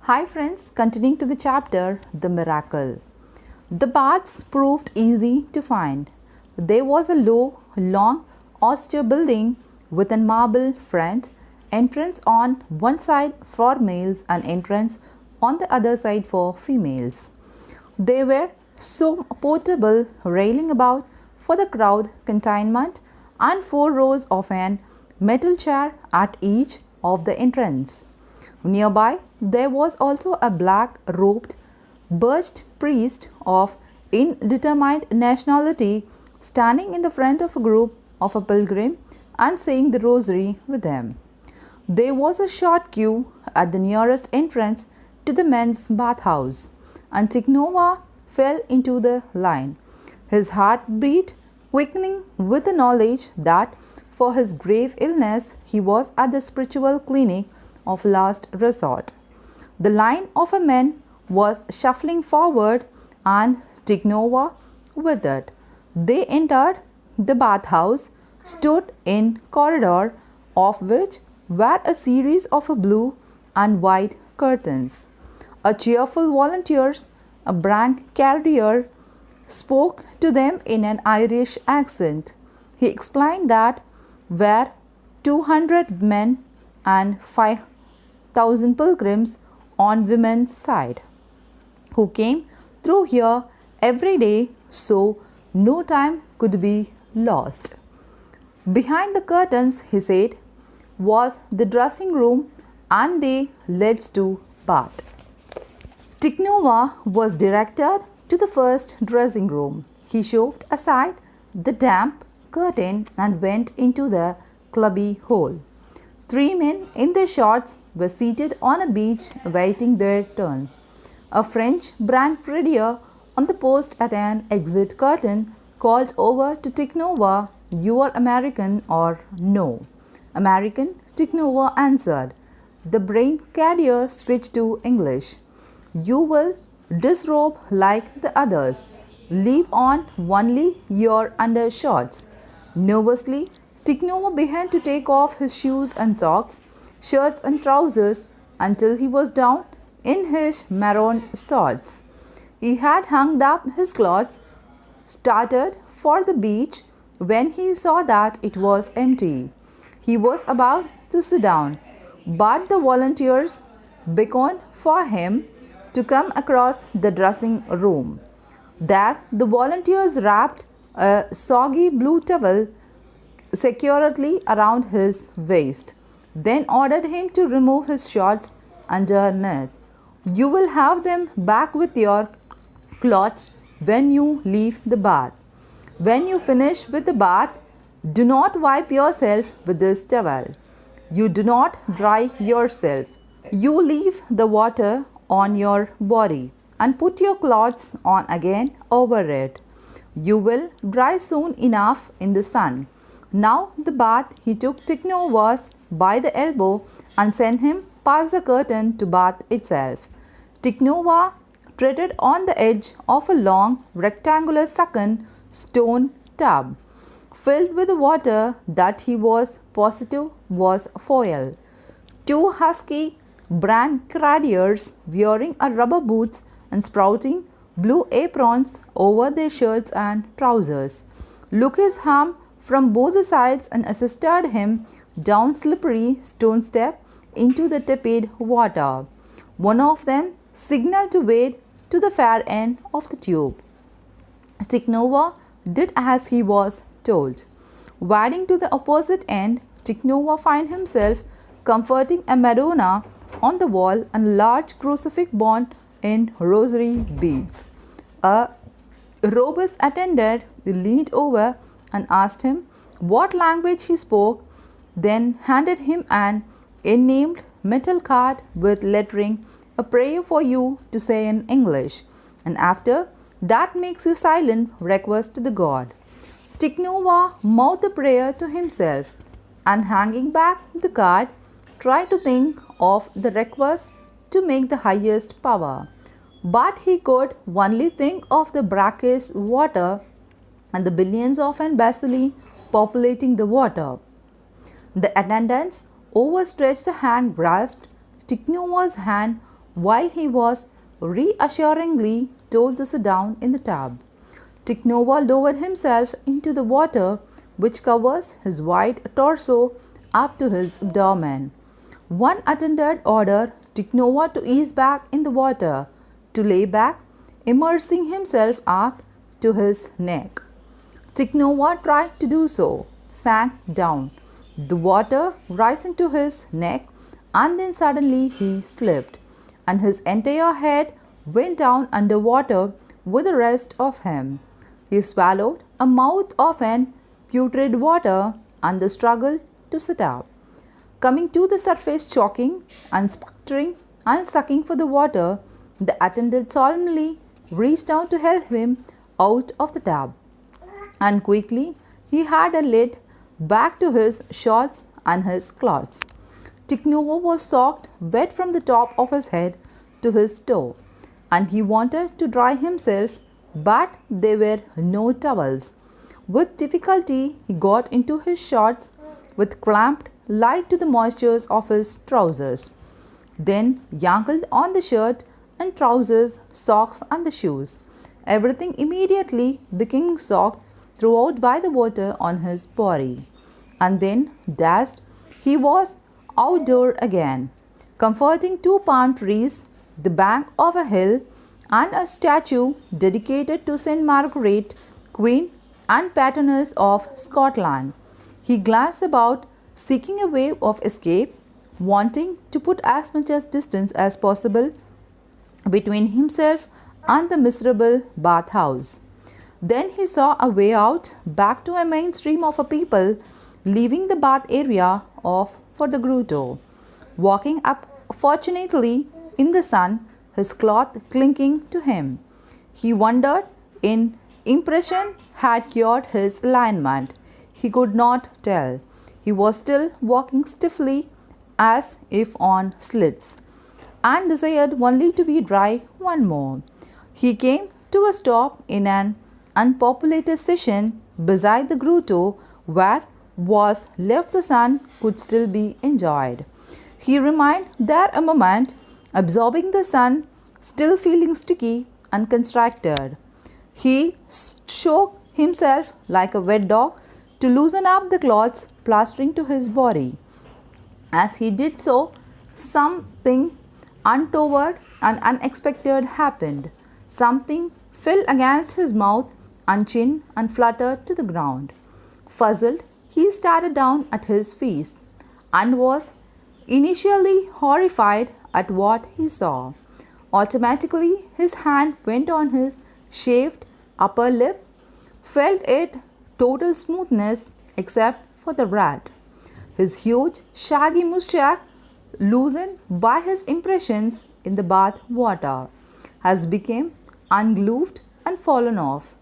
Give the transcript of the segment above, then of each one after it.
Hi friends, continuing to the chapter The Miracle. The baths proved easy to find. There was a low, long, austere building with a marble front, entrance on one side for males and entrance on the other side for females. They were so portable, railing about for the crowd containment and 4 rows of an metal chair at each of the entrance. Nearby, there was also a black robed, birched priest of indeterminate nationality standing in the front of a group of a pilgrim and saying the rosary with them. There was a short queue at the nearest entrance to the men's bathhouse, and Tikhonova fell into the line. His heart beat, quickening with the knowledge that for his grave illness he was at the spiritual clinic of last resort. The line of men was shuffling forward and Tikhonova with it. They entered the bathhouse, stood in corridor of which were a series of blue and white curtains. A cheerful volunteer, a brancardier, spoke to them in an Irish accent. He explained that were 200 men and 5,000 pilgrims on women's side who came through here every day, so no time could be lost. Behind the curtains, he said, was the dressing room and they led to bath. Tikhonova was directed to the first dressing room. He shoved aside the damp curtain and went into the cubby hole. 3 men in their shorts were seated on a bench awaiting their turns. A French brancardier on the post at an exit curtain called over to Tikhonova, "You are American or no?" "American," Tikhonova answered. The brancardier switched to English. "You will disrobe like the others. Leave on only your undershorts." Nervously, Tikhonova began to take off his shoes and socks, shirts and trousers until he was down in his maroon shorts. He had hung up his clothes, started for the beach when he saw that it was empty. He was about to sit down, but the volunteers beckoned for him to come across the dressing room. There, the volunteers wrapped a soggy blue towel securely around his waist, then ordered him to remove his shorts underneath. "You will have them back with your clothes when you leave the bath. When you finish with the bath, do not wipe yourself with this towel. You do not dry yourself. You leave the water on your body and put your clothes on again over it. You will dry soon enough in the sun." Now the bath, he took Tikhonova by the elbow and sent him past the curtain to bath itself. Tikhonova treaded on the edge of a long rectangular sunken stone tub filled with water that he was positive was foil. 2 husky brancardiers wearing a rubber boots and sprouting blue aprons over their shirts and trousers looked his arm from both sides and assisted him down slippery stone step into the tepid water. One of them signaled to wade to the far end of the tube. Tikhonova did as he was told. Wading to the opposite end, Tikhonova found himself comforting a Madonna on the wall and a large crucifix borne in rosary beads. A robust attendant leaned over and asked him what language he spoke, then handed him an enamelled metal card with lettering, "A prayer for you to say in English, and after that makes you silent request to the God." Tikhonova mouthed the prayer to himself and hanging back the card, tried to think of the request to make the highest power. But he could only think of the brackish water and the billions of bacilli populating the water. The attendants overstretched hand grasped Tikhonova's hand while he was reassuringly told to sit down in the tub. Tiknova lowered himself into the water, which covers his wide torso up to his abdomen. One attendant ordered Tiknova to ease back in the water, to lay back, immersing himself up to his neck. Tiknova tried to do so, sank down, the water rising to his neck, and then suddenly he slipped, and his entire head went down under water with the rest of him. He swallowed a mouth of an putrid water and the struggle to sit up. Coming to the surface, choking and sputtering and sucking for the water, the attendant solemnly reached down to help him out of the tub. And quickly he had a lid back to his shorts and his clothes. Tiknova was soaked wet from the top of his head to his toe, and he wanted to dry himself, but there were no towels. With difficulty he got into his shorts, with clamped light to the moistures of his trousers. Then yankled on the shirt and trousers, socks and the shoes. Everything immediately became soaked throughout by the water on his body. And then dashed he was outdoor again, comforting two palm trees, the bank of a hill, and a statue dedicated to St. Margaret, Queen and Patroness of Scotland. He glanced about, seeking a way of escape, wanting to put as much distance as possible between himself and the miserable bathhouse. Then he saw a way out back to a main stream of a people leaving the bath area off for the grotto. Walking up fortunately in the sun, his cloth clinging to him. He wondered in impression had cured his alignment. He could not tell. He was still walking stiffly as if on slits, and desired only to be dry one more. He came to a stop in an unpopulated section beside the grotto where was left the sun could still be enjoyed. He remained there a moment, absorbing the sun, still feeling sticky and constricted. He shook himself like a wet dog to loosen up the cloths plastering to his body. As he did so, something untoward and unexpected happened. Something fell against his mouth and chin and fluttered to the ground. Puzzled, he stared down at his feet and was initially horrified at what he saw. Automatically, his hand went on his shaved upper lip, felt it total smoothness except for the rat. His huge, shaggy mustache, loosened by his impressions in the bath water, has become ungloved and fallen off.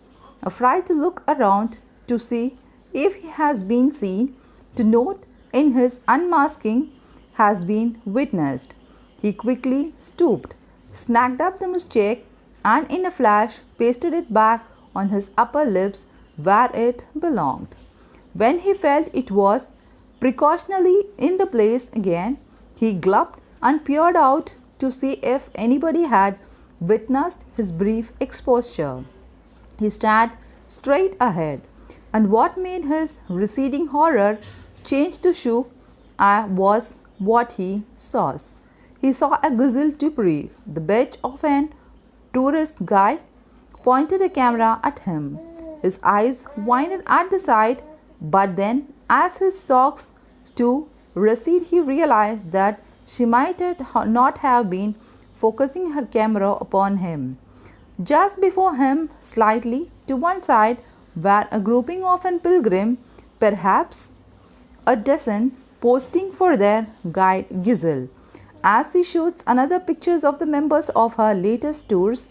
Afraid to look around to see if he has been seen, to note in his unmasking has been witnessed. He quickly stooped, snagged up the mustache, and in a flash pasted it back on his upper lips where it belonged. When he felt it was precautionally in the place again, he gulped and peered out to see if anybody had witnessed his brief exposure. He stared straight ahead, and what made his receding horror change to shock was what he saw. He saw a Gazelle Dupree, the badge of an tourist guide, pointed a camera at him. His eyes widened at the sight, but then, as his socks to recede, he realized that she might not have been focusing her camera upon him. Just before him, slightly to one side, were a grouping of an pilgrim, perhaps a dozen, posting for their guide Gazelle. As she shoots another pictures of the members of her latest tours,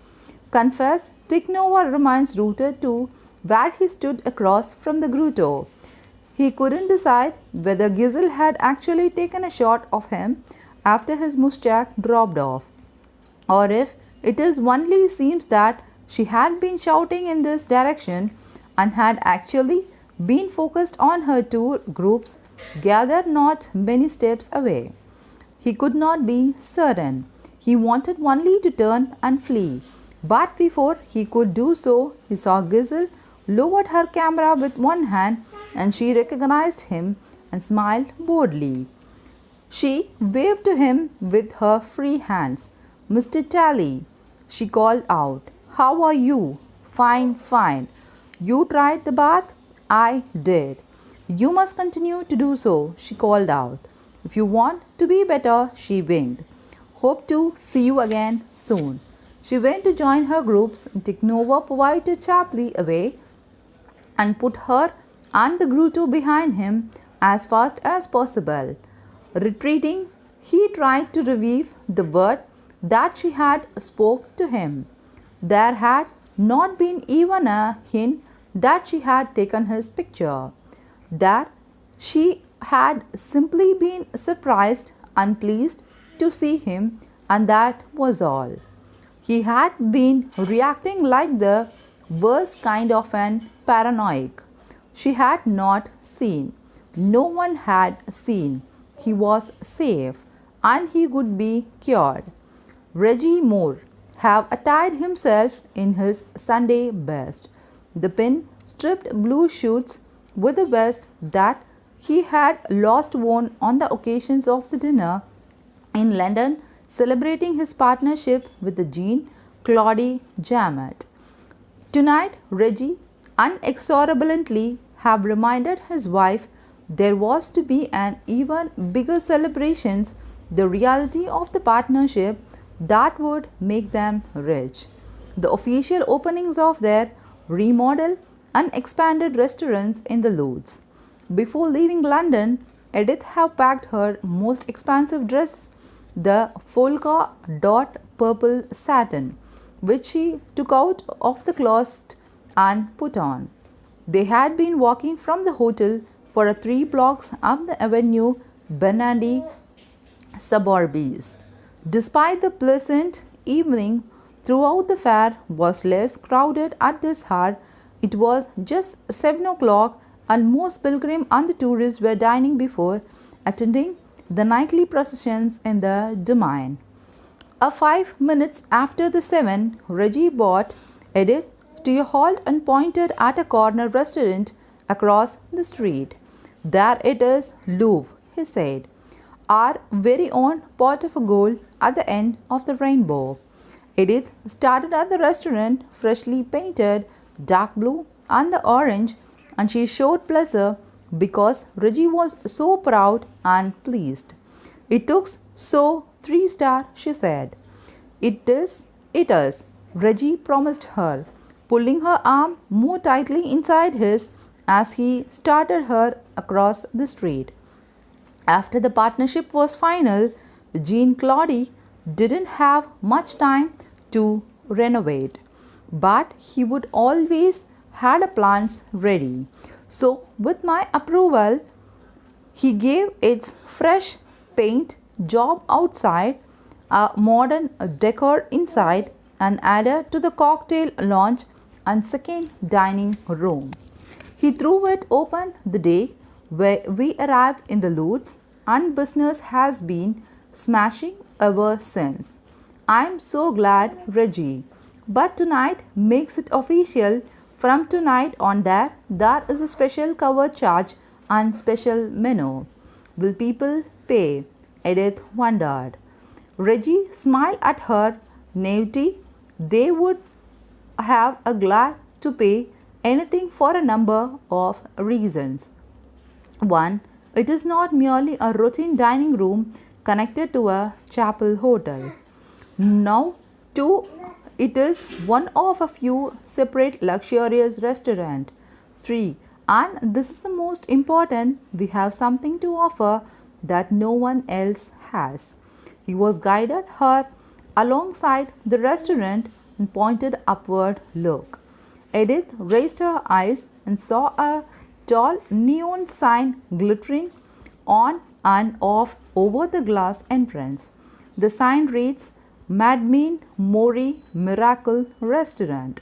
confessed Tiknova remains rooted to where he stood across from the grotto. He couldn't decide whether Gazelle had actually taken a shot of him after his mustache dropped off, or if it is only seems that she had been shouting in this direction and had actually been focused on her two groups gathered not many steps away. He could not be certain. He wanted only to turn and flee. But before he could do so, he saw Gizzle lowered her camera with one hand and she recognized him and smiled boldly. She waved to him with her free hands. Mr. Tally, she called out. How are you? Fine, fine. You tried the bath? I did. You must continue to do so, she called out. If you want to be better, she winked. Hope to see you again soon. She went to join her groups and Ticknova provided sharply away and put her and the Gruto behind him as fast as possible. Retreating, he tried to revive the word that she had spoke to him. There had not been even a hint that she had taken his picture. That she had simply been surprised and pleased to see him, and that was all. He had been reacting like the worst kind of an paranoid. She had not seen. No one had seen. He was safe and he would be cured. Reggie Moore had attired himself in his Sunday best, the pin-stripped blue shirts with a vest that he had last worn on the occasions of the dinner in London, celebrating his partnership with the Jean-Claude Jammet. Tonight, Reggie inexorably had reminded his wife there was to be an even bigger celebration, the reality of the partnership that would make them rich. The official openings of their remodeled and expanded restaurants in the Lodge. Before leaving London, Edith had packed her most expensive dress, the Folka dot purple satin, which she took out of the closet and put on. They had been walking from the hotel for 3 blocks up the avenue Bernardi suburbs. Despite the pleasant evening, throughout the fair was less crowded at this hour. It was just 7 o'clock and most pilgrims and the tourists were dining before attending the nightly processions in the domain. 5 minutes after the 7, Reggie brought Edith to a halt and pointed at a corner restaurant across the street. There it is, Louvre, he said. Our very own pot of gold at the end of the rainbow. Edith started at the restaurant, freshly painted, dark blue and the orange, and she showed pleasure because Reggie was so proud and pleased. It looks so 3-star, she said. It is, Reggie promised her, pulling her arm more tightly inside his as he started her across the street. After the partnership was final, Jean-Claude didn't have much time to renovate, but he would always had a plans ready. So, with my approval, he gave its fresh paint job outside, a modern decor inside, and added to the cocktail lounge and second dining room. He threw it open the day where we arrived in the Lodge, and business has been smashing ever since. I'm so glad, Reggie. But tonight makes it official. From tonight on there is a special cover charge and special menu. Will people pay? Edith wondered. Reggie smiled at her naivety. They would have a glad to pay anything for a number of reasons. 1. It is not merely a routine dining room connected to a chapel hotel. Now, 2. It is one of a few separate luxurious restaurants. 3. And this is the most important, we have something to offer that no one else has. He was guided her alongside the restaurant and pointed upward. Look. Edith raised her eyes and saw a tall neon sign glittering on and off over the glass entrance. The sign reads Madeleine Mori Miracle Restaurant.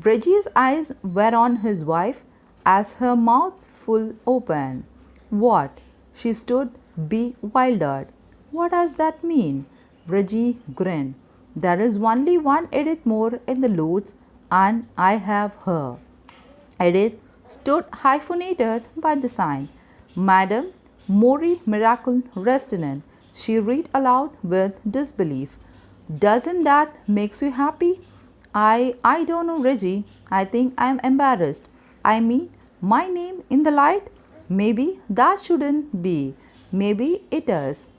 Reggie's eyes were on his wife as her mouth full open. What? She stood bewildered. What does that mean? Reggie grinned. There is only one Edith Moore in the Lords, and I have her. Edith stood hyphenated by the sign. Madame Mori Miracle Restaurant. She read aloud with disbelief. Doesn't that makes you happy? I don't know, Reggie. I think I am embarrassed. I mean, my name in the light? Maybe that shouldn't be. Maybe it is.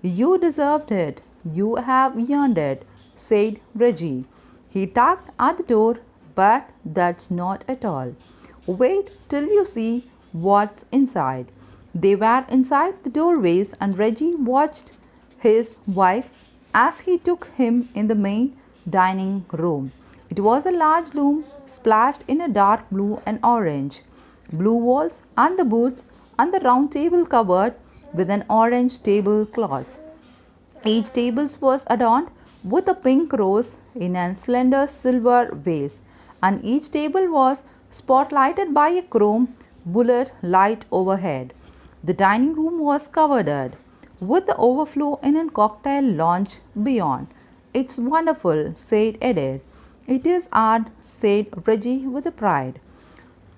You deserved it. You have earned it, said Reggie. He tapped at the door, but that's not at all. Wait till you see what's inside. They were inside the doorways, and Reggie watched his wife as he took him in the main dining room. It was a large room splashed in a dark blue and orange. Blue walls and the booths and the round table covered with an orange tablecloth. Each table was adorned with a pink rose in a slender silver vase, and each table was spotlighted by a chrome bullet light overhead. The dining room was covered with the overflow in a cocktail lounge beyond. It's wonderful, said Edith. It is art, said Reggie with pride.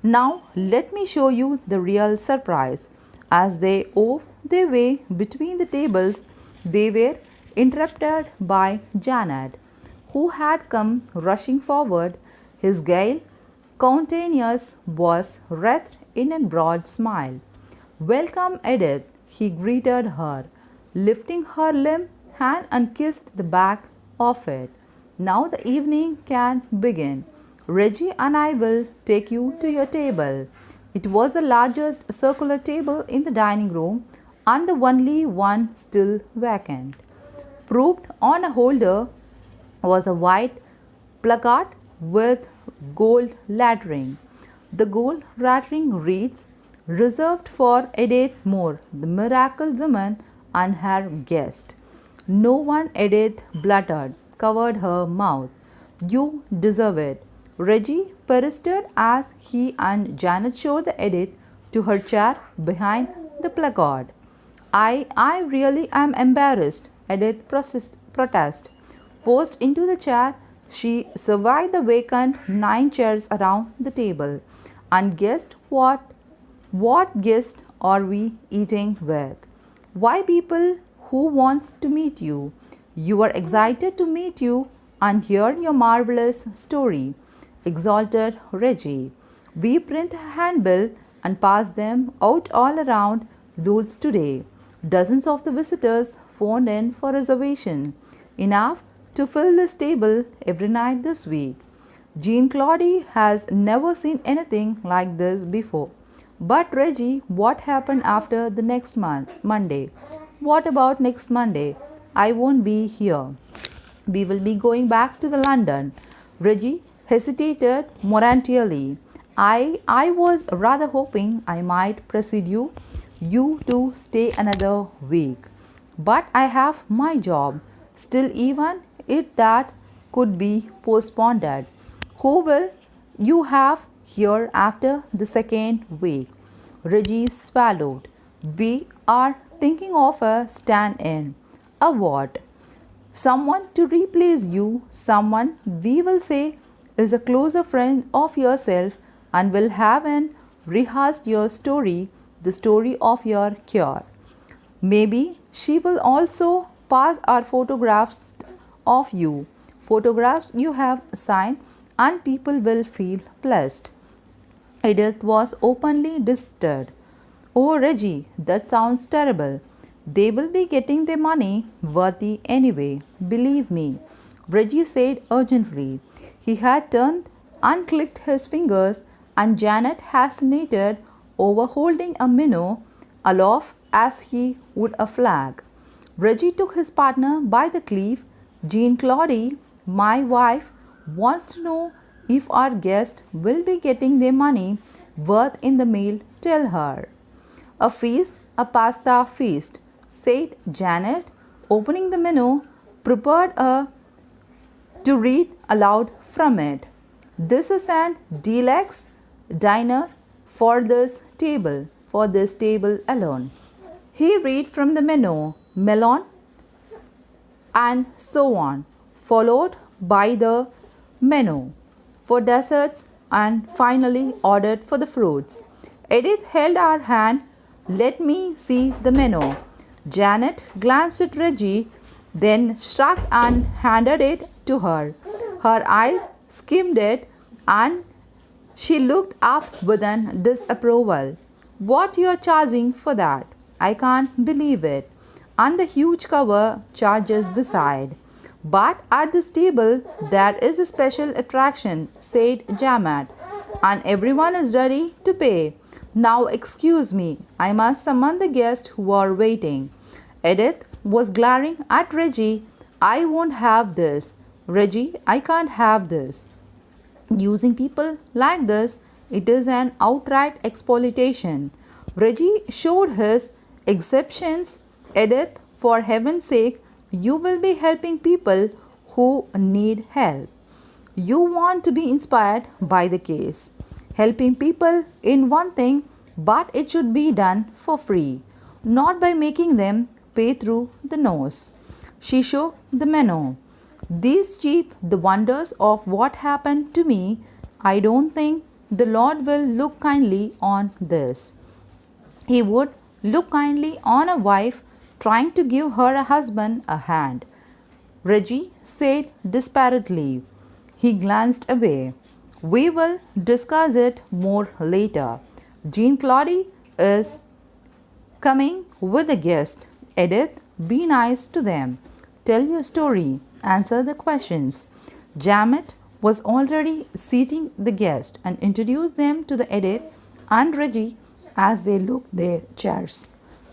Now let me show you the real surprise. As they wove their way between the tables, they were interrupted by Janet, who had come rushing forward. His gay countenance was wreathed in a broad smile. Welcome, Edith, he greeted her, lifting her limp hand and kissed the back of it. Now the evening can begin. Reggie and I will take you to your table. It was the largest circular table in the dining room and the only one still vacant. Propped on a holder was a white placard with gold lettering. The gold lettering reads, Reserved for Edith Moore, the miracle woman and her guest. No one, Edith bluttered, covered her mouth. You deserve it. Reggie persisted as he and Janet showed the Edith to her chair behind the placard. I really am embarrassed, Edith protested. Forced into the chair, she surveyed the vacant 9 chairs around the table and guessed what guest are we eating with? Why people who wants to meet you? You are excited to meet you and hear your marvelous story, exulted Reggie. We print a handbill and pass them out all around Lourdes today. Dozens of the visitors phoned in for reservation, enough to fill this table every night this week. Jean Claude has never seen anything like this before. But Reggie, what happened after the next Monday? What about next Monday? I won't be here. We will be going back to the London. Reggie hesitated momently. I was rather hoping I might persuade you to stay another week. But I have my job. Still, even if that could be postponed. Who will you have here after the second week? Reggie swallowed. We are thinking of a stand-in. A what? Someone to replace you, someone we will say is a closer friend of yourself and will have an rehearsed your story, the story of your cure. Maybe she will also pass our photographs of you, photographs you have signed, and people will feel blessed. Edith was openly disturbed. Oh, Reggie, that sounds terrible. They will be getting their money worthy anyway, believe me, Reggie said urgently. He had turned and clicked his fingers, and Janet hesitated over holding a minnow aloft as he would a flag. Reggie took his partner by the sleeve. Jean Claude, my wife, wants to know if our guests will be getting their money worth in the mail. Tell her. A feast, a pasta feast, said Janet, opening the menu, prepared to read aloud from it. This is an deluxe dinner for this table alone. He read from the menu: melon, and so on, followed by the menu for desserts and finally ordered for the fruits. Edith held our hand. Let me see the menu. Janet glanced at Reggie, then shrugged and handed it to her. Her eyes skimmed it and she looked up with an disapproval. What you are charging for that? I can't believe it. And the huge cover charges beside. But at this table there is a special attraction, said Janet, and everyone is ready to pay. Now excuse me, I must summon the guests who are waiting. Edith was glaring at Reggie. I won't have this. Reggie, I can't have this. Using people like this, it is an outright exploitation. Reggie showed his exceptions. Edith, for heaven's sake, you will be helping people who need help. You want to be inspired by the case. Helping people in one thing, but it should be done for free, not by making them pay through the nose. She shook the menu. These cheap the wonders of what happened to me. I don't think the Lord will look kindly on this. He would look kindly on a wife trying to give her a husband a hand, Reggie said desperately. He glanced away. We will discuss it more later. Jean Claude is coming with a guest. Edith, be nice to them. Tell your story. Answer the questions. Janet was already seating the guest and introduced them to the Edith and Reggie as they looked their chairs.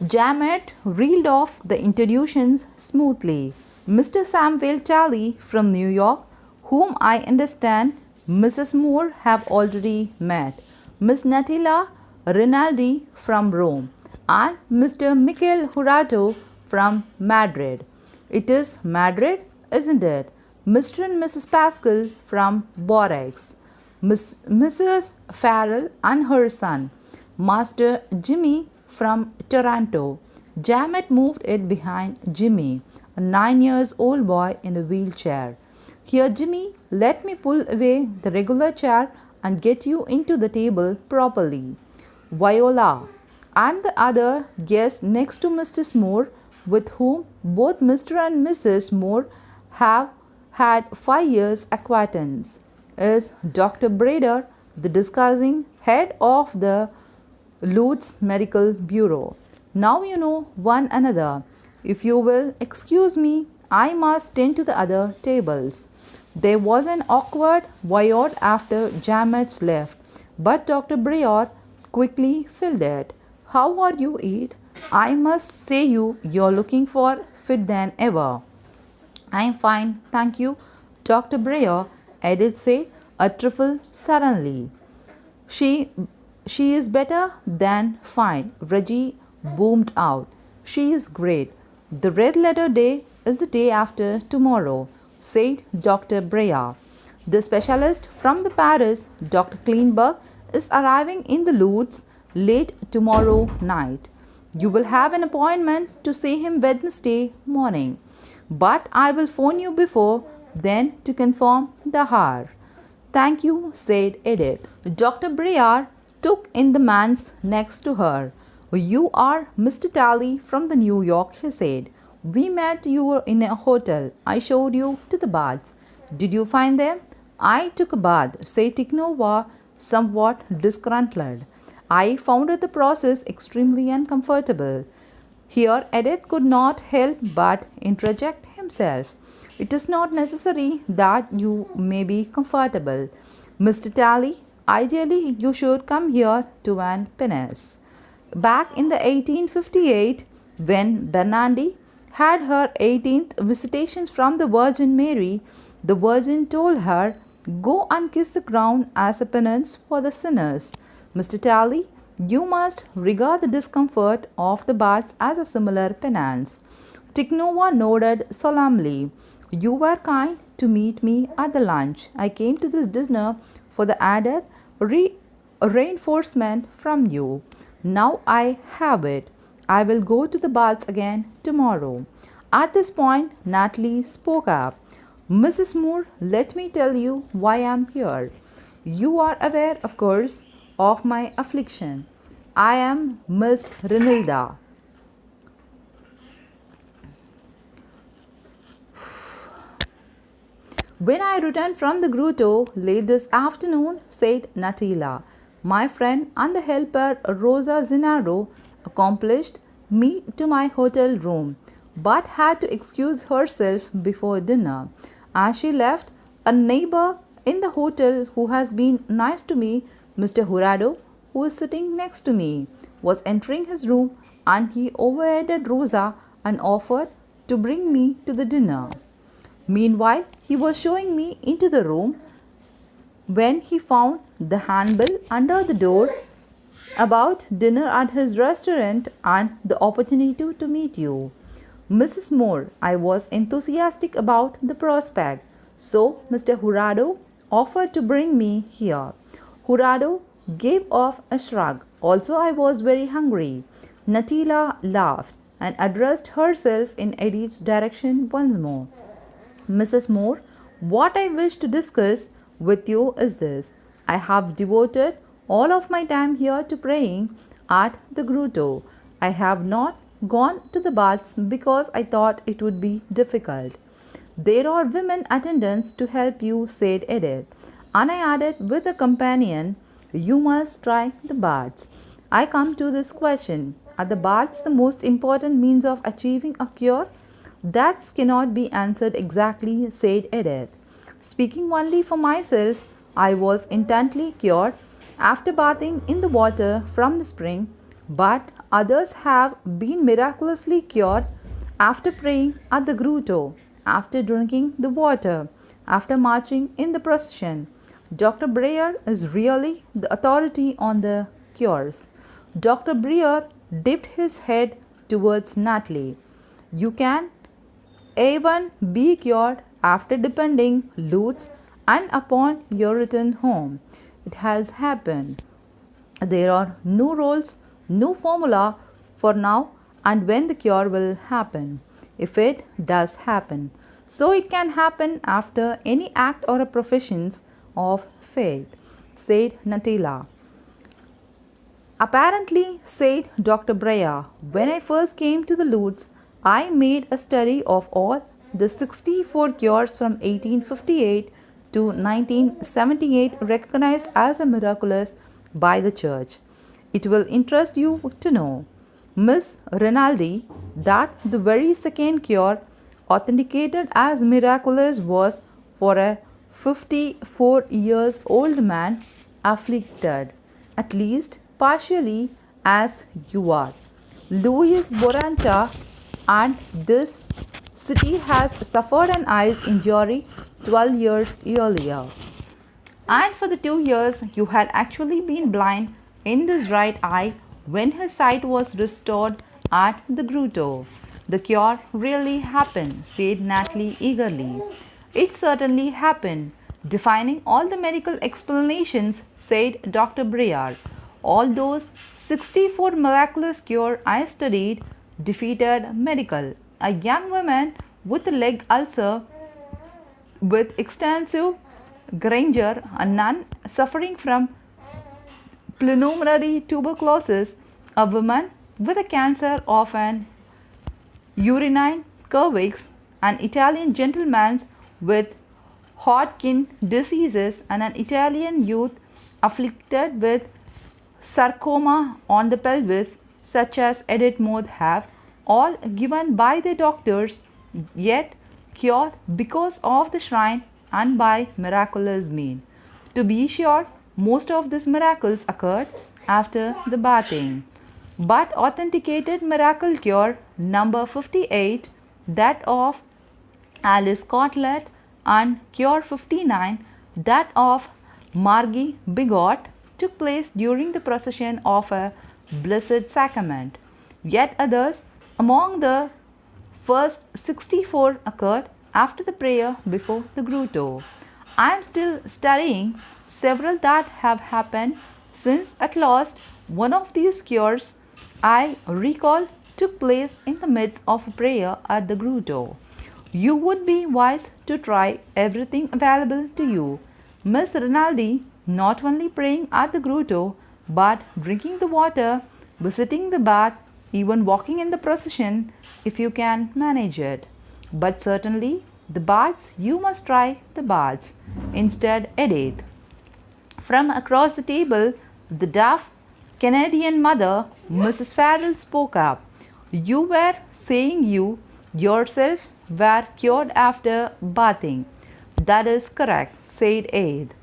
Janet reeled off the introductions smoothly. Mr. Samuel Talley from New York, whom I understand Mrs. Moore have already met, Miss Natilla Rinaldi from Rome, and Mr. Michael Hurato from Madrid. It is Madrid, isn't it? Mr. and Mrs. Pascal from Borax, Mrs. Farrell and her son, Master Jimmy from Toronto. Janet moved it behind Jimmy, a 9-year-old boy in a wheelchair. Here, Jimmy, let me pull away the regular chair and get you into the table properly. Viola and the other guest next to Mrs. Moore, with whom both Mr. and Mrs. Moore have had 5 years acquaintance, is Dr. Brader, the discussing head of the Lutz Medical Bureau. Now you know one another. If you will excuse me, I must tend to the other tables. There was an awkward void after Jamet's left, but Dr. Brayer quickly filled it. How are you, Ed? I must say you're looking more fit than ever. I am fine, thank you, Dr. Brayer, Edith said, a trifle suddenly. She is better than fine, Reggie boomed out. She is great. The red letter day is the day after tomorrow, said Dr. Brayer. The specialist from the Paris, Dr. Kleinberg, is arriving in the Lutz late tomorrow night. You will have an appointment to see him Wednesday morning, but I will phone you before then to confirm the hour. Thank you, said Edith. Dr. Brayer took in the man's next to her. You are Mr. Talley from the New York, he said. We met you in a hotel. I showed you to the baths. Did you find them? I took a bath, said Tikhonova, somewhat disgruntled. I found the process extremely uncomfortable. Here Edith could not help but interject himself. It is not necessary that you may be comfortable. Mr. Talley, ideally you should come here to Van Penis. Back in the 1858, when Bernardi had her 18th visitations from the Virgin Mary, the Virgin told her, go and kiss the ground as a penance for the sinners. Mr. Talley, you must regard the discomfort of the baths as a similar penance. Tikhonova nodded solemnly. You were kind to meet me at the lunch. I came to this dinner for the added reinforcement from you. Now I have it. I will go to the baths again tomorrow. At this point, Natalie spoke up. Mrs. Moore, let me tell you why I am here. You are aware, of course, of my affliction. I am Miss Renilda. When I returned from the grotto late this afternoon, said Natila, my friend and the helper Rosa Zinardo accomplished me to my hotel room, but had to excuse herself before dinner. As she left, a neighbor in the hotel who has been nice to me, Mr. Jurado, who is sitting next to me, was entering his room and he overheard Rosa and offered to bring me to the dinner. Meanwhile, he was showing me into the room when he found the handbill under the door about dinner at his restaurant and the opportunity to meet you. Mrs. Moore, I was enthusiastic about the prospect, so Mr. Jurado offered to bring me here. Jurado gave off a shrug. Also, I was very hungry. Natila laughed and addressed herself in Eddie's direction once more. Mrs. Moore, what I wish to discuss with you is this. I have devoted all of my time here to praying at the grotto. I have not gone to the baths because I thought it would be difficult. There are women attendants to help you, said Edith. And I added with a companion, you must try the baths. I come to this question. Are the baths the most important means of achieving a cure? That cannot be answered exactly, said Edith. Speaking only for myself, I was intently cured after bathing in the water from the spring, but others have been miraculously cured after praying at the grotto, after drinking the water, after marching in the procession. Dr. Breyer is really the authority on the cures. Dr. Breyer dipped his head towards Natalie. You can even be cured after depending Lutz and upon your return home. It has happened. There are no rules, no formula for now and when the cure will happen, if it does happen. So it can happen after any act or a profession of faith, said Natila. Apparently, said Dr. Breyer, when I first came to the Lutz, I made a study of all the 64 cures from 1858 to 1978 recognized as a miraculous by the Church. It will interest you to know, Miss Rinaldi, that the very second cure authenticated as miraculous was for a 54 years old man afflicted, at least partially as you are, Louis Boranta, and this city has suffered an eye injury 12 years earlier. And for the 2 years you had actually been blind in this right eye when his sight was restored at the grotto. The cure really happened, said Natalie eagerly. It certainly happened, defying all the medical explanations, said Dr. Breyer. All those 64 miraculous cures I studied defeated medical. A young woman with a leg ulcer with extensive Granger, a nun suffering from pulmonary tuberculosis, a woman with a cancer of an urinary cervix, an Italian gentleman with Hodgkin diseases, and an Italian youth afflicted with sarcoma on the pelvis, such as Edith Moore have, all given by their doctors, yet cured because of the shrine and by miraculous means. To be sure, most of these miracles occurred after the bathing. But authenticated miracle cure number 58, that of Alice Cortlet, and cure 59, that of Margie Bigot, took place during the procession of a Blessed Sacrament. Yet others, among the first 64, occurred after the prayer before the grotto. I am still studying several that have happened since at last one of these cures I recall took place in the midst of a prayer at the grotto. You would be wise to try everything available to you. Miss Rinaldi not only praying at the grotto, but drinking the water, visiting the bath, even walking in the procession if you can manage it. But certainly the baths, you must try the baths. Instead, Edith. From across the table, the deaf Canadian mother, Mrs. Farrell, spoke up. You were saying you yourself were cured after bathing. That is correct, said Aid.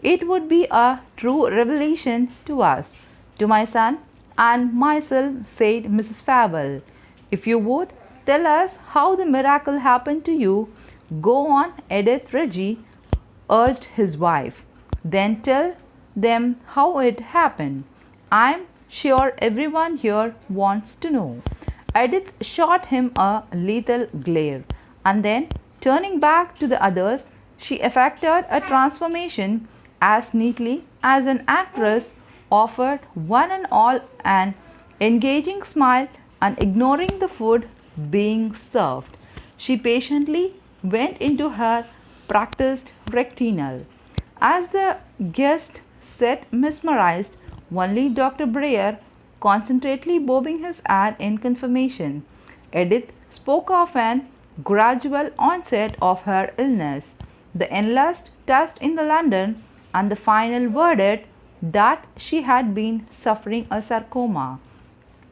It would be a true revelation to us, to my son and myself, said Mrs. Farrell. If you would tell us how the miracle happened to you, go on, Edith Reggie urged his wife. Then tell them how it happened. I'm sure everyone here wants to know. Edith shot him a lethal glare, and then, turning back to the others, she effected a transformation as neatly as an actress, offered one and all an engaging smile, and ignoring the food being served, she patiently went into her practiced rectinal. As the guest sat mesmerized, only Dr. Breyer concentrately bobbing his head in confirmation. Edith spoke of an gradual onset of her illness, the endless test in the London, and the final verdict that she had been suffering a sarcoma.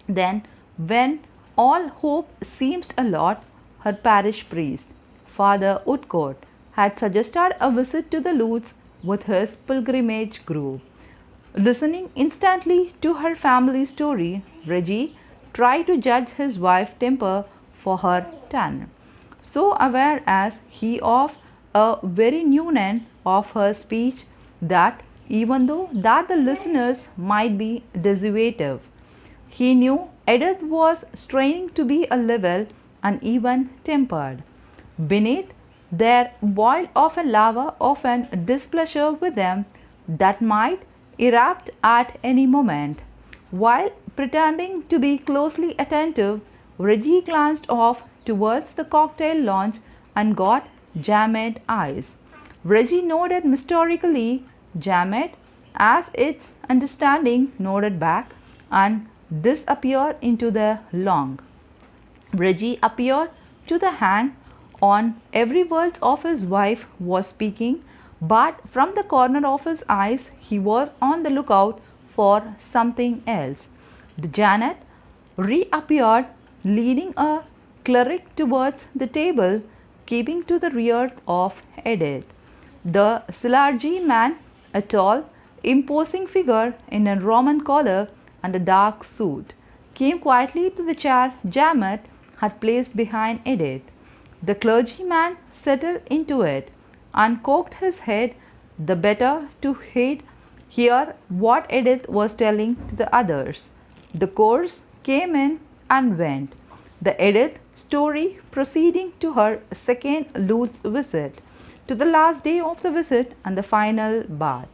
Then, when all hope seemed lost, her parish priest, Father Woodcourt, had suggested a visit to the Lourdes with his pilgrimage group. Listening instantly to her family story, Reggie tried to judge his wife's temper for her turn. So aware as he of a very nuance of her speech that even though that the listeners might be dissuasive, he knew Edith was straining to be a level and even tempered. Beneath there boiled of a lava of an displeasure with them that might erupt at any moment. While pretending to be closely attentive, Reggie glanced off towards the cocktail lounge and got Jamet eyes. Reggie nodded mysteriously. Jamet, as its understanding, nodded back and disappeared into the long. Reggie appeared to the hang on every word of his wife was speaking, but from the corner of his eyes he was on the lookout for something else. The Janet reappeared, leading a cleric towards the table, keeping to the rear of Edith. The Silargy man, a tall, imposing figure in a Roman collar and a dark suit, came quietly to the chair Jamet had placed behind Edith. The clergyman settled into it and cocked his head the better to hear what Edith was telling to the others. The course came in and went, the Edith story proceeding to her second Lourdes visit, to the last day of the visit and the final bath,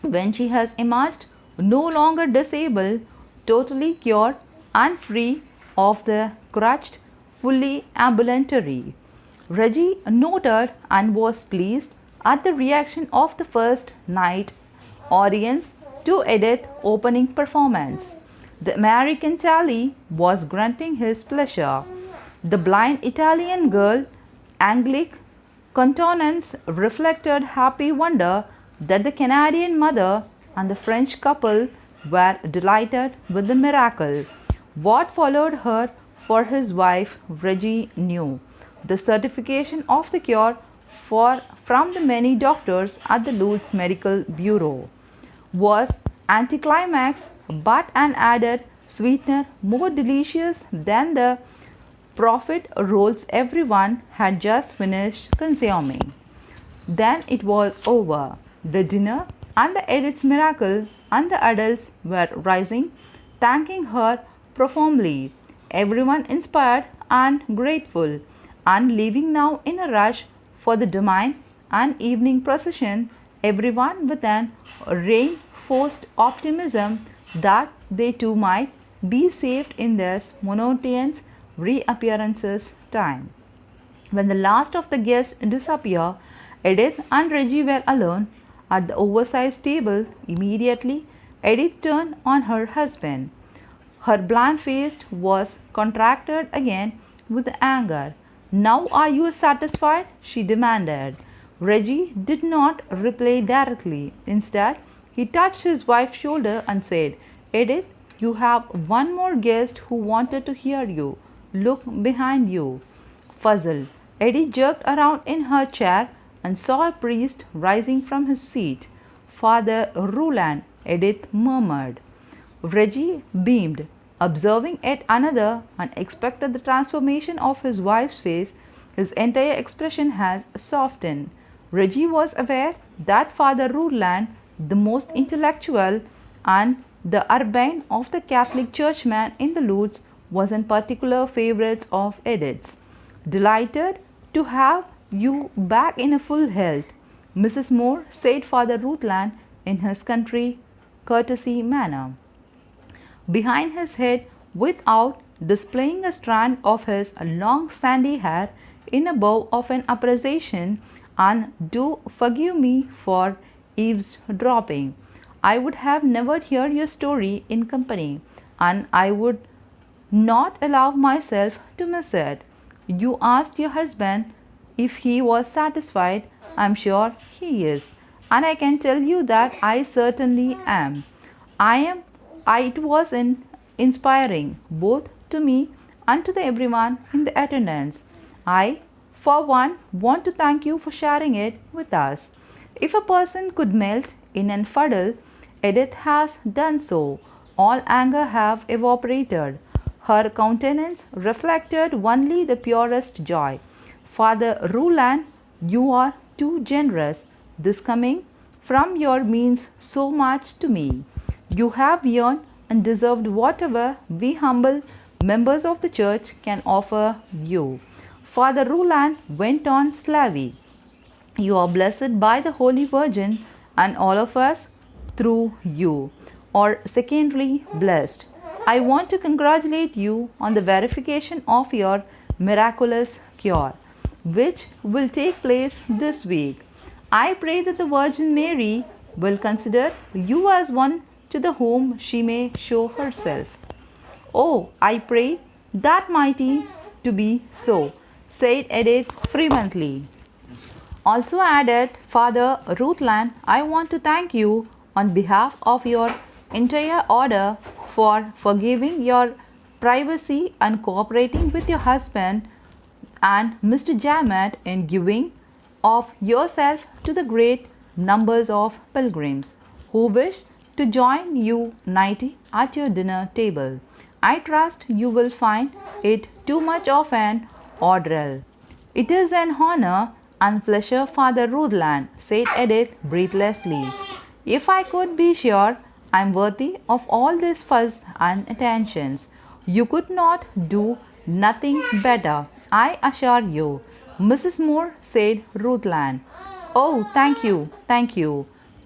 when she has emerged no longer disabled, totally cured and free of the crutched, fully ambulatory. Reggie noted and was pleased at the reaction of the first night audience to Edith's opening performance. The American Tally was granting his pleasure. The blind Italian girl, Angelique countenance reflected happy wonder that the Canadian mother and the French couple were delighted with the miracle. What followed her for his wife, Reggie knew. The certification of the cure from the many doctors at the Lourdes Medical Bureau was anticlimax, but an added sweetener more delicious than the profit rolls everyone had just finished consuming. Then it was over. The dinner and the Edith's miracle, and the adults were rising, thanking her profoundly, everyone inspired and grateful, and leaving now in a rush for the domain and evening procession, everyone with an reinforced optimism that they too might be saved in this monotonous reappearances time. When the last of the guests disappeared, Edith and Reggie were alone at the oversized table. Immediately, Edith turned on her husband. Her bland face was contracted again with anger. "Now are you satisfied?" she demanded. Reggie did not reply directly. Instead, he touched his wife's shoulder and said, "Edith, you have one more guest who wanted to hear you. Look behind you." Puzzled, Edith jerked around in her chair and saw a priest rising from his seat. "Father Roland," Edith murmured. Reggie beamed, observing yet another unexpected transformation of his wife's face. His entire expression has softened. Reggie was aware that Father Roland, the most intellectual and the urbane of the Catholic churchmen in the Lourdes, was in particular favourites of Edith's. "Delighted to have you back in a full health, Mrs. Moore," said Father Roland in his country courtesy manner. Behind his head, without displaying a strand of his long sandy hair, in a bow of an appreciation, "And do forgive me for eavesdropping. I would have never heard your story in company, and I would not allow myself to miss it. You asked your husband if he was satisfied. I am sure he is, and I can tell you that I certainly am. It was inspiring both to me and to everyone in the attendance. I, for one, want to thank you for sharing it with us. If a person could melt in an fuddle, Edith has done so. All anger have evaporated. Her countenance reflected only the purest joy. Father Roland, you are too generous. This coming from you means so much to me. You have earned and deserved whatever we humble members of the church can offer you." Father Roland went on slavey. "You are blessed by the Holy Virgin and all of us through you, or secondly blessed. I want to congratulate you on the verification of your miraculous cure, which will take place this week. I pray that the Virgin Mary will consider you as one to the whom she may show herself." "Oh, I pray that mighty to be so," said Edith fervently. Also added Father Roland, "I want to thank you on behalf of your entire order for forgiving your privacy and cooperating with your husband and Mr. Jamet in giving of yourself to the great numbers of pilgrims who wish to join you nightly at your dinner table. I trust you will find it too much of an ordeal." "It is an honor and pleasure, Father Roland," said Edith breathlessly. "If I could be sure I am worthy of all this fuss and attentions, you could not do nothing better, I assure you," Mrs. Moore said Roland. "Oh, thank you, thank you."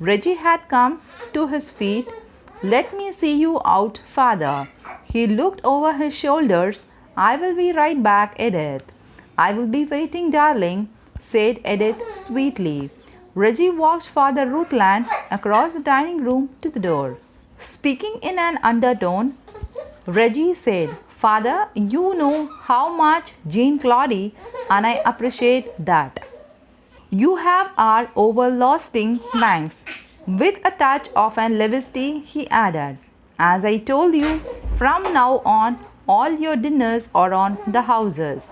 Reggie had come to his feet. "Let me see you out, Father." He looked over his shoulders. "I will be right back, Edith." "I will be waiting, darling," said Edith sweetly. Reggie walked Father Roland across the dining room to the door. Speaking in an undertone, Reggie said, "Father, you know how much Jean Claude and I appreciate that. You have our everlasting thanks." With a touch of an levity, he added, "As I told you, from now on, all your dinners are on the houses."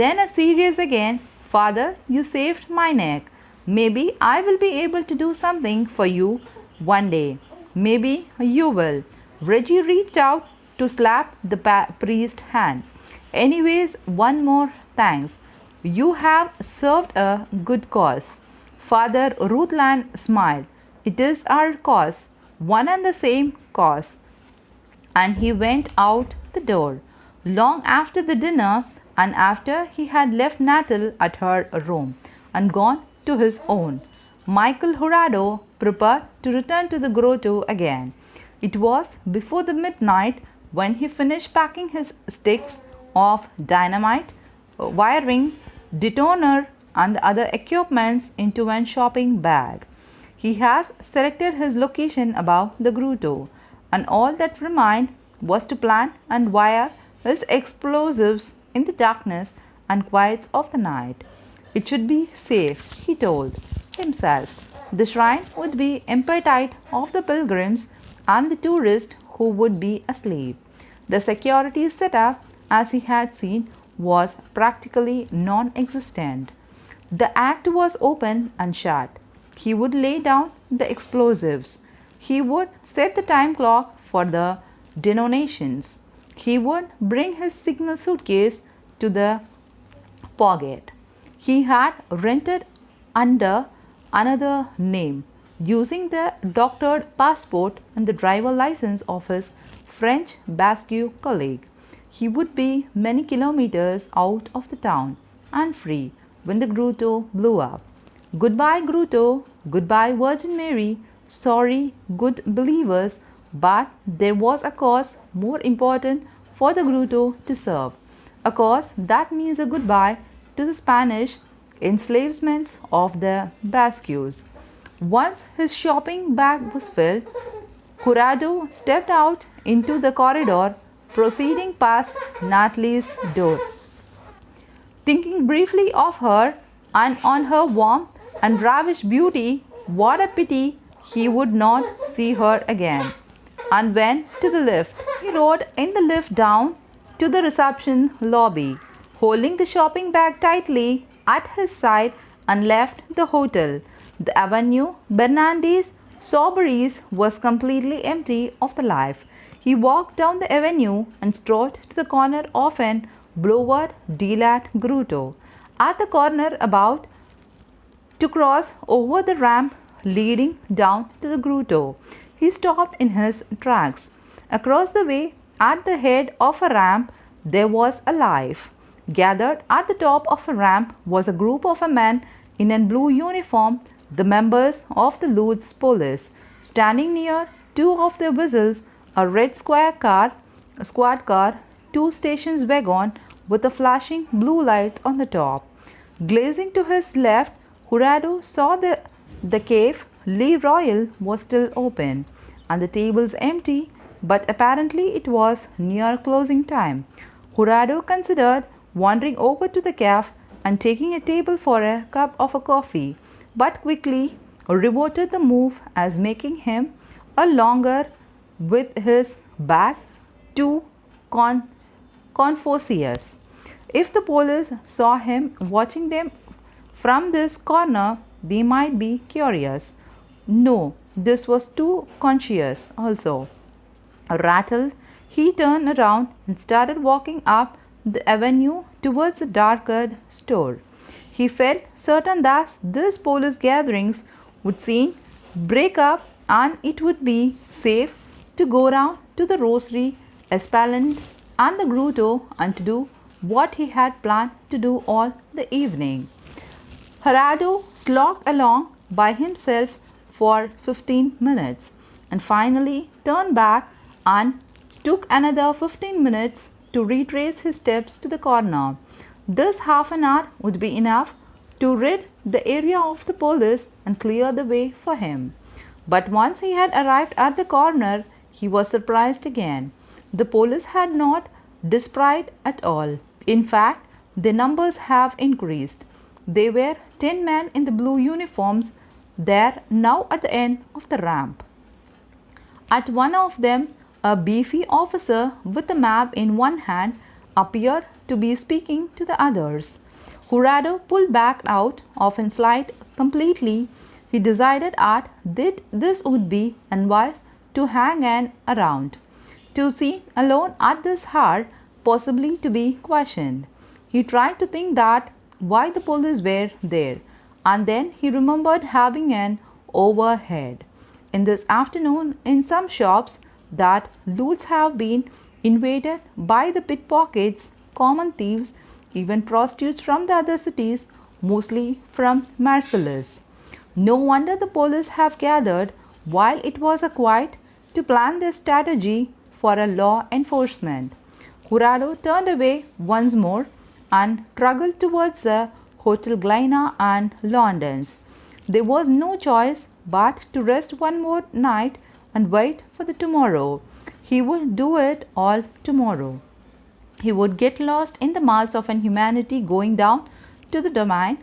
Then, as serious again, "Father, you saved my neck. Maybe I will be able to do something for you one day. Maybe you will." Reggie reached out to slap the priest's hand. "Anyways, one more thanks. You have served a good cause." Father Roland smiled. "It is our cause, one and the same cause." And he went out the door. Long after the dinner, and after he had left Natal at her room and gone to his own, Michael Horado prepared to return to the grotto again. It was before the midnight When he finished packing his sticks of dynamite, wiring, detonator, and the other equipments into one shopping bag. He has selected his location above the grotto, and all that remained was to plant and wire his explosives in the darkness and quiets of the night. It should be safe, he told himself. The shrine would be emptied of the pilgrims and the tourists who would be asleep. The security setup, as he had seen, was practically non existent. The act was open and shut. He would lay down the explosives. He would set the time clock for the detonations. He would bring his signal suitcase to the pocket. He had rented under another name, using the doctored passport and the driver license of his French Basque colleague. He would be many kilometers out of the town and free when the grotto blew up. Goodbye, grotto. Goodbye, Virgin Mary. Sorry, good believers, but there was a cause more important for the grotto to serve. A cause that means a goodbye to the Spanish enslavement of the Basques. Once his shopping bag was filled, Jurado stepped out into the corridor, proceeding past Natalie's door. Thinking briefly of her and on her warm and ravished beauty, what a pity he would not see her again, and went to the lift. He rode in the lift down to the reception lobby, holding the shopping bag tightly at his side, and left the hotel. The Avenue Bernardes Soubise was completely empty of the life. He walked down the avenue and strode to the corner of an Boulevard de la Grotto. At the corner, about to cross over the ramp leading down to the grotto, he stopped in his tracks. Across the way, at the head of a ramp, there was a life. Gathered at the top of a ramp was a group of men in a blue uniform, the members of the Lodz police. Standing near two of their vessels, a red squad car, two stations wagon with the flashing blue lights on the top. Gazing to his left, Jurado saw the cave Le Royal was still open and the tables empty, but apparently it was near closing time. Jurado considered wandering over to the cafe and taking a table for a cup of a coffee, but quickly reverted the move as making him a longer with his back to Confucius. If the police saw him watching them from this corner, they might be curious. No, this was too conscious also. Rattled, he turned around and started walking up the avenue towards the darkened store. He felt certain that these police gatherings would soon break up and it would be safe to go round to the Rosary, Esplanade and the grotto and to do what he had planned to do all the evening. Jurado slogged along by himself for 15 minutes and finally turned back and took another 15 minutes to retrace his steps to the corner. This half an hour would be enough to rid the area of the police and clear the way for him. But once he had arrived at the corner, he was surprised again. The police had not disappeared at all. In fact, their numbers have increased. There were 10 men in the blue uniforms there now at the end of the ramp. At one of them, a beefy officer with a map in one hand appeared to be speaking to the others. Jurado pulled back out of his slide completely. He decided that this would be unwise to hang around, to see alone at this hour, possibly to be questioned. He tried to think that why the police were there, and then he remembered having an overhead in this afternoon in some shops that loots have been invaded by the pickpockets, common thieves, even prostitutes from the other cities, mostly from Marseilles. No wonder the police have gathered while it was quiet to plan their strategy for a law enforcement. Jurado turned away once more and struggled towards the Hotel Gleina and London's. There was no choice but to rest one more night and wait for the tomorrow. He would do it all tomorrow. He would get lost in the mass of humanity going down to the domain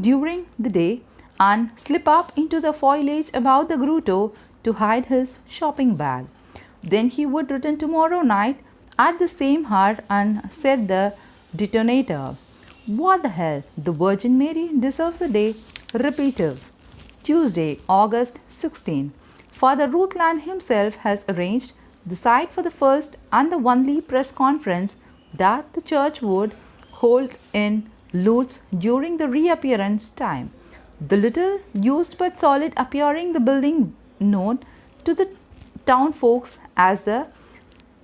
during the day and slip up into the foliage above the grotto to hide his shopping bag. Then he would return tomorrow night at the same hour and set the detonator. What the hell? The Virgin Mary deserves a day. Repeated. Tuesday, August 16. Father Rutland himself has arranged the site for the first and the only press conference that the church would hold in Lourdes during the reappearance time. The little used but solid appearing the building known to the town folks as the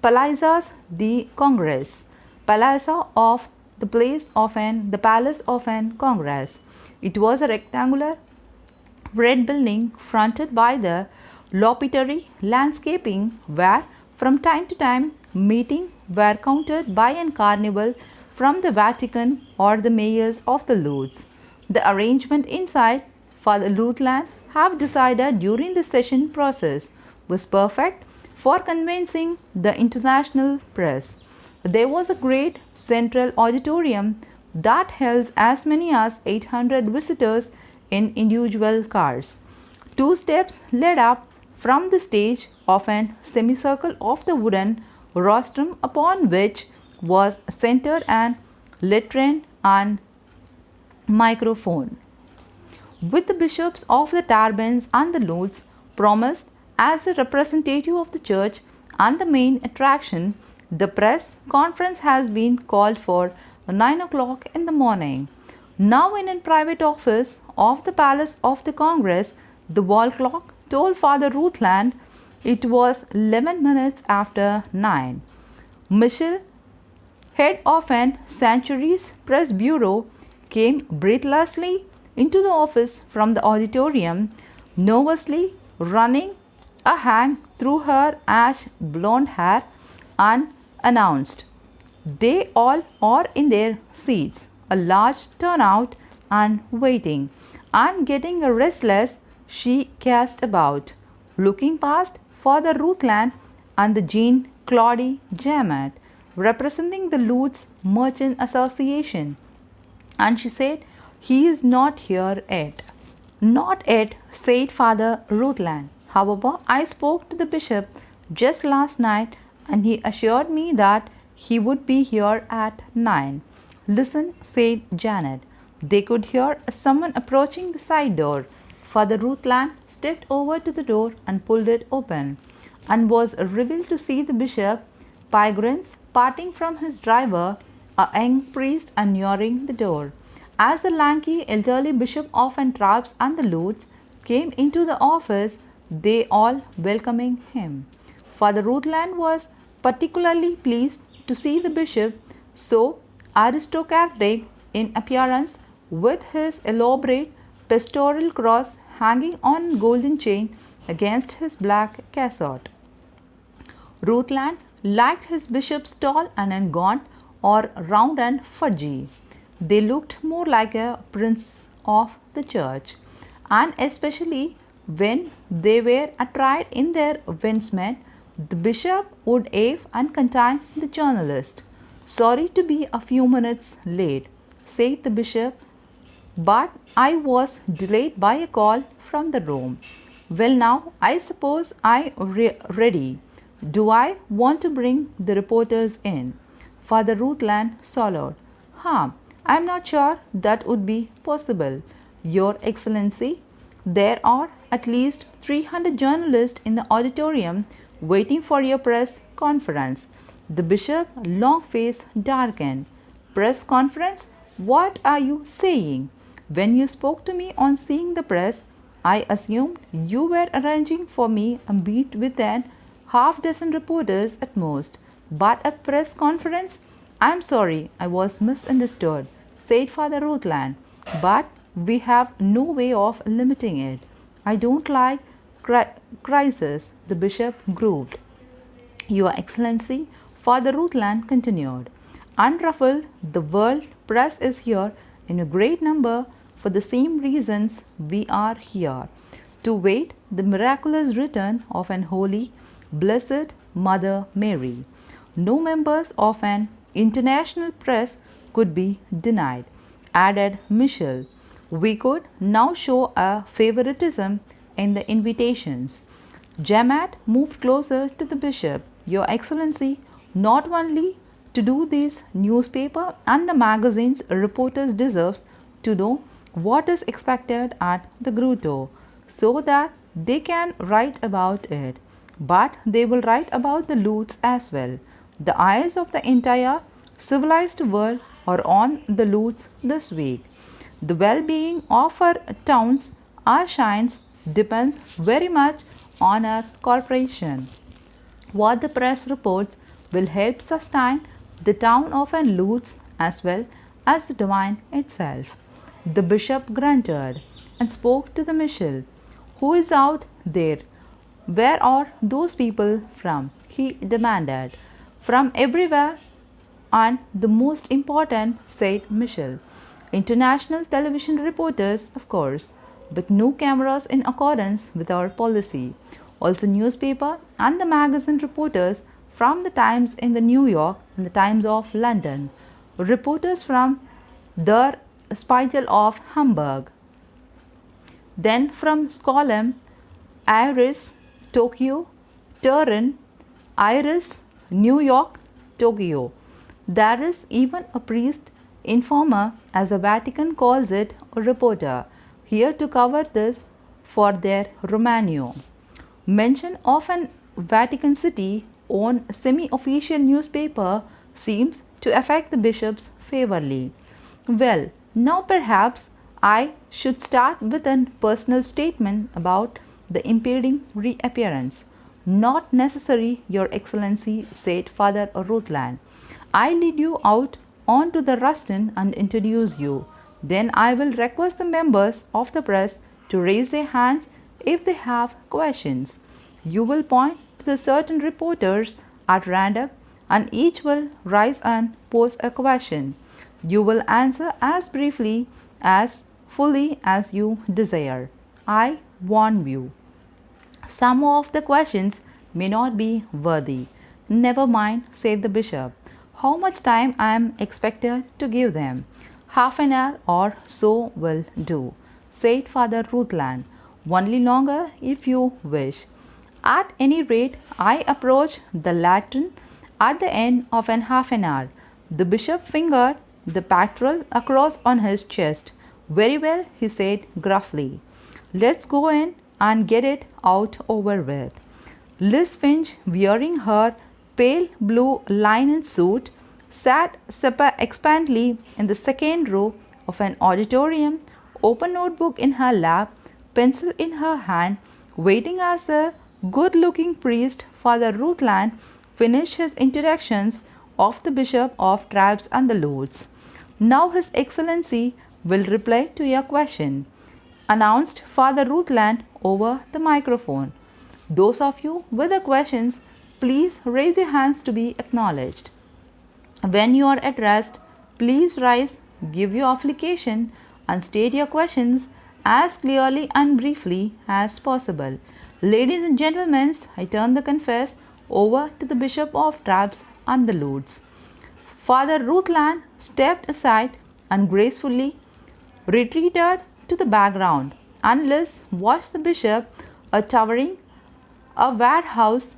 Palazas de Congress, Palazzo of the Palace of an Congress. It was a rectangular red building fronted by the lapidary landscaping where from time to time meetings were countered by an carnival from the Vatican or the mayors of the Lourdes. The arrangement inside, Father Rutland have decided during the session process, was perfect for convincing the international press. There was a great central auditorium that held as many as 800 visitors in individual cars. Two steps led up from the stage of an semicircle of the wooden rostrum upon which was centered an latrine and microphone. With the bishops of the Tarbes and the Lourdes promised as a representative of the church and the main attraction, the press conference has been called for 9 o'clock in the morning. Now in a private office of the Palace of the Congress, the wall clock told Father Rutland it was 11 minutes after 9. Michel, head of an Centuries Press Bureau, came breathlessly into the office from the auditorium, nervously running a hand through her ash blonde hair, and announced, "They all are in their seats." A large turnout and waiting, and getting restless, she cast about, looking past Father Rutland and the Jean Claude Jamet, representing the Lourdes Merchant Association, and she said, "He is not here yet." "Not yet," said Father Rutland. "However, I spoke to the bishop just last night and he assured me that he would be here at 9. "Listen," said Janet. They could hear someone approaching the side door. Father Rutland stepped over to the door and pulled it open, and was revealed to see the bishop, Pygrins, parting from his driver, a young priest, and nearing the door. As the lanky elderly bishop of Antibes and the Lourdes came into the office, they all welcoming him. Father Rutland was particularly pleased to see the bishop, so aristocratic in appearance, with his elaborate pastoral cross hanging on a golden chain against his black cassock. Rutland liked his bishops tall and gaunt, or round and fudgy. They looked more like a prince of the church, and especially when they were attired in their vestment, the bishop would wave and contain the journalist. "Sorry to be a few minutes late," said the bishop, "but I was delayed by a call from the Rome." "Well, now I suppose I'm ready. Do I want to bring the reporters in?" Father Rutland swallowed. I'm not sure that would be possible, Your Excellency. There are at least 300 journalists in the auditorium waiting for your press conference." The bishop's long face darkened. "Press conference? What are you saying? When you spoke to me on seeing the press, I assumed you were arranging for me a meet with an half dozen reporters at most. But a press conference? I'm sorry, I was misunderstood," said Father Rutland. "But we have no way of limiting it. I don't like crises," the bishop grooved. Your Excellency, Father Rutland continued. Unruffled, the world press is here in a great number for the same reasons we are here, to wait the miraculous return of an holy, blessed Mother Mary. No members of an international press could be denied, added Michel. We could now show a favoritism in the invitations. Jamat moved closer to the bishop. Your Excellency, not only to do this, newspaper and the magazines reporters deserves to know what is expected at the grotto, so that they can write about it, but they will write about the loots as well. The eyes of the entire civilized world are on the loots this week. The well-being of our towns, our shines, depends very much on our corporation. What the press reports will help sustain the town of an Lutz as well as the domain itself. The bishop grunted and spoke to the Michel. Who is out there? Where are those people from? He demanded. From everywhere, and the most important, said Michel. International television reporters, of course, but no cameras in accordance with our policy. Also newspaper and the magazine reporters from the Times in the New York and the Times of London. Reporters from Der Spiegel of Hamburg. Then from Stockholm, Iris, Tokyo, Turin, Iris, New York, Tokyo. There is even a priest informer, as the Vatican calls it, a reporter, here to cover this for their Romano. Mention of an Vatican City owned semi-official newspaper seems to affect the bishops favorably. Well, now perhaps I should start with a personal statement about the impending reappearance. Not necessary, Your Excellency, said Father Rutland. I lead you out onto the rostrum and introduce you. Then I will request the members of the press to raise their hands if they have questions. You will point to the certain reporters at random, and each will rise and pose a question. You will answer as briefly, as fully as you desire. I warn you. Some of the questions may not be worthy. Never mind, said the bishop. How much time I am expected to give them? Half an hour or so will do, said Father Rutland. Only longer if you wish. At any rate, I approach the latern at the end of an half an hour. The bishop fingered the patrol across on his chest. Very well, he said gruffly. Let's go in and get it out over with. Liz Finch, wearing her pale blue linen suit, sat expectantly in the second row of an auditorium, open notebook in her lap, pencil in her hand, waiting as the good-looking priest, Father Rutland, finished his introductions of the Bishop of Tribes and the Lords. Now His Excellency will reply to your question, announced Father Rutland over the microphone. Those of you with the questions, please raise your hands to be acknowledged. When you are at rest, please rise, give your application, and state your questions as clearly and briefly as possible. Ladies and gentlemen, I turn the confess over to the Bishop of Tribes and the Lords. Father Rutland stepped aside and gracefully retreated to the background. And Liz watched the bishop, a towering, a warehouse,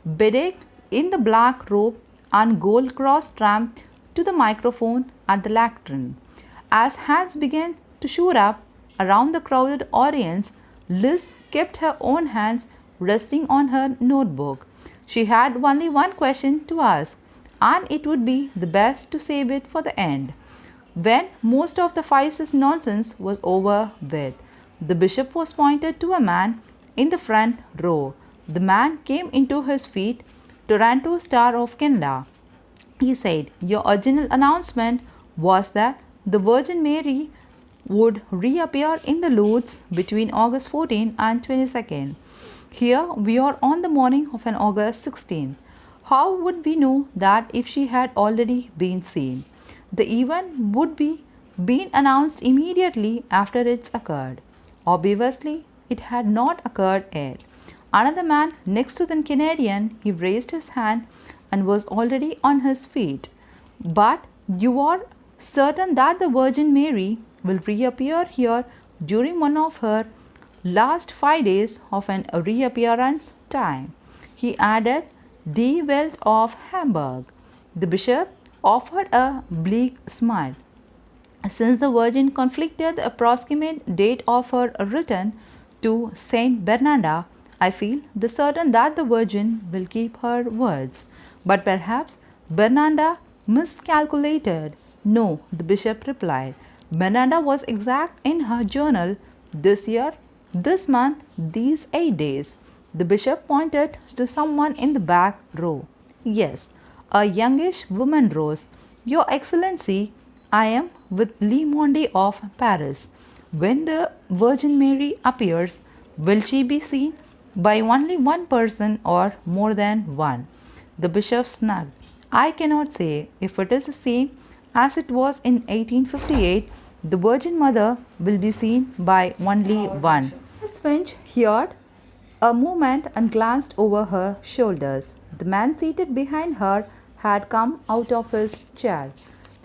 bedecked in the black robe and gold cross tramp, to the microphone at the lectern. As hands began to shoot up around the crowded audience, Liz kept her own hands resting on her notebook. She had only one question to ask, and it would be the best to save it for the end. When most of the Feist's nonsense was over with, the bishop was pointed to a man in the front row. The man came into his feet. Toronto Star of Canada. He said, your original announcement was that the Virgin Mary would reappear in the Lourdes between August 14 and 22nd. Here we are on the morning of an August 16. How would we know that if she had already been seen? The event would be been announced immediately after it's occurred. Obviously, it had not occurred yet. Another man next to the Canadian, he raised his hand and was already on his feet. But you are certain that the Virgin Mary will reappear here during one of her last 5 days of an reappearance time. He added, Die Welt of Hamburg. The bishop offered a bleak smile. Since the Virgin conflicted the approximate date of her return to Saint Bernarda, I feel the certain that the Virgin will keep her words. But perhaps Bernarda miscalculated. No, the bishop replied. Bernarda was exact in her journal this year, this month, these 8 days. The bishop pointed to someone in the back row. Yes, a youngish woman rose. Your Excellency, I am with Le Monde of Paris. When the Virgin Mary appears, will she be seen by only one person or more than one? The bishop snapped. I cannot say. If it is the same as it was in 1858, the Virgin Mother will be seen by only one. Miss Finch heard a movement and glanced over her shoulders. The man seated behind her had come out of his chair.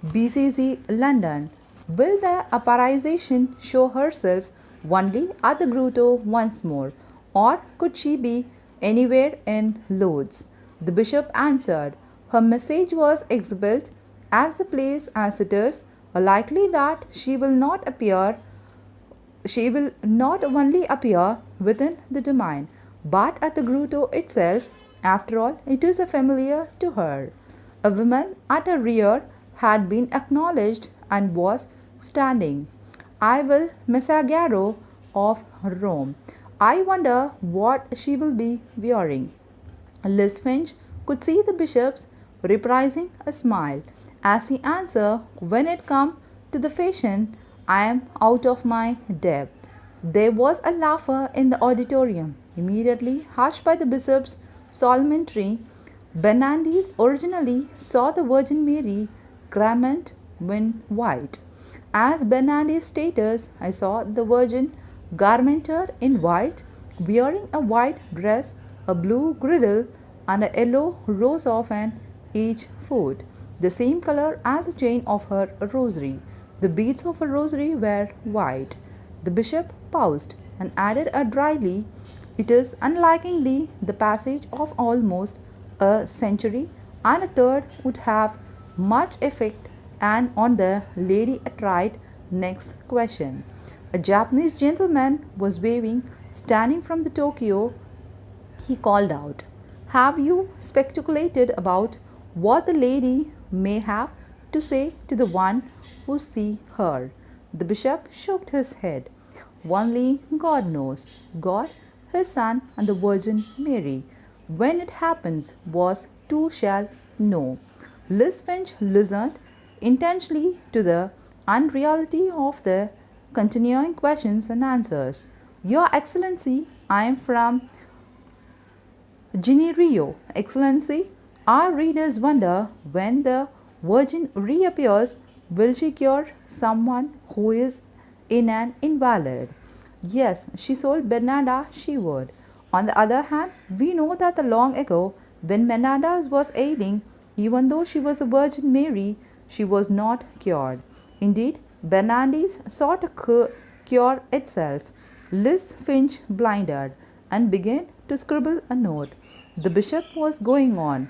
BCC London. Will the apparition show herself only at the grotto once more, or could she be anywhere in Lourdes? The bishop answered. Her message was exhibited as the place as it is, likely that she will not only appear within the domain, but at the grotto itself. After all, it is a familiar to her. A woman at her rear had been acknowledged and was standing. I will Messaggero of Rome. I wonder what she will be wearing. Liz Finch could see the bishop's reprising a smile as he answered, when it come to the fashion, I am out of my depth. There was a laughter in the auditorium, immediately hushed by the bishop's solemnity. Bernardis originally saw the Virgin Mary garment in white. As Bernardis stated, I saw the Virgin garmented in white, wearing a white dress, a blue girdle, and a yellow rose of an each foot, the same color as the chain of her rosary. The beads of her rosary were white. The bishop paused and added dryly, it is unlikely the passage of almost a century and a third would have much effect. And on the lady tried next question. A Japanese gentleman was waving, standing from the Tokyo. He called out, have you speculated about what the lady may have to say to the one who see her? The bishop shook his head. Only God knows. God, his Son, and the Virgin Mary. When it happens, was two shall know. Liz Finch listened intently to the unreality of the continuing questions and answers. Your Excellency, I am from Ginny Excellency, our readers wonder when the Virgin reappears, will she cure someone who is in an invalid? Yes, she told Bernarda she would. On the other hand, we know that long ago, when Bernarda was ailing, even though she was the Virgin Mary, she was not cured. Indeed, Bernardis sought a cure itself. Liz Finch blinded and began to scribble a note. The bishop was going on.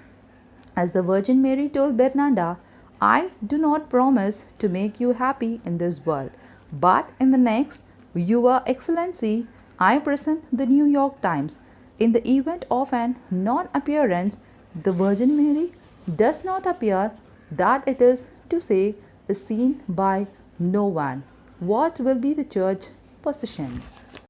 As the Virgin Mary told Bernarda, I do not promise to make you happy in this world, but in the next, Your Excellency, I present the New York Times. In the event of an non-appearance, the Virgin Mary does not appear, that it is to say, is seen by no one. What will be the church position?